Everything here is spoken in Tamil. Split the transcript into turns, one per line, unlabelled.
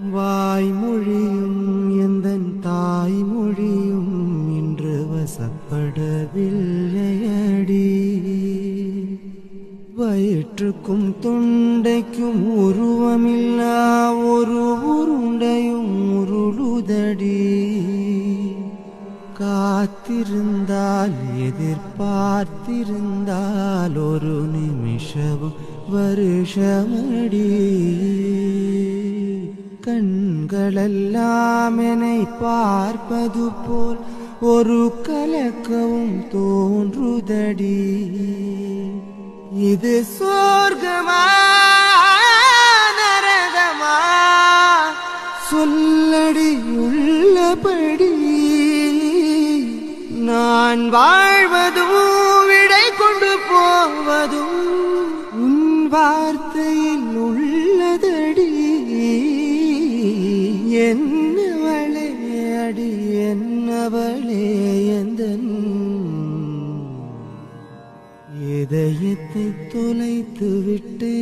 வாய்மொழியும் எந்தன் தாய்மொழியும் இன்று வசப்படவில்லையடி. வயிற்றுக்கும் தொண்டைக்கும் உருவமில்லா ஒரு உருண்டையும் உருளுதடி. காத்திருந்தால் எதிர்பார்த்திருந்தால் ஒரு நிமிஷமும் வருஷமடி. கண்களெல்லாம் என்னை பார்ப்பது போல் ஒரு கலக்கவும் தோன்றுதடி. இது சொர்க்கமா நரகமா சொல்லடி உள்ளபடி. நான் வாழ்வதும் விடை கொண்டு போவதும் உன் வார்த்தையில் உள்ளதடி. என்னவளே அடி என்னவளே எந்தன் இதயத்தை தொலைத்து விட்டே.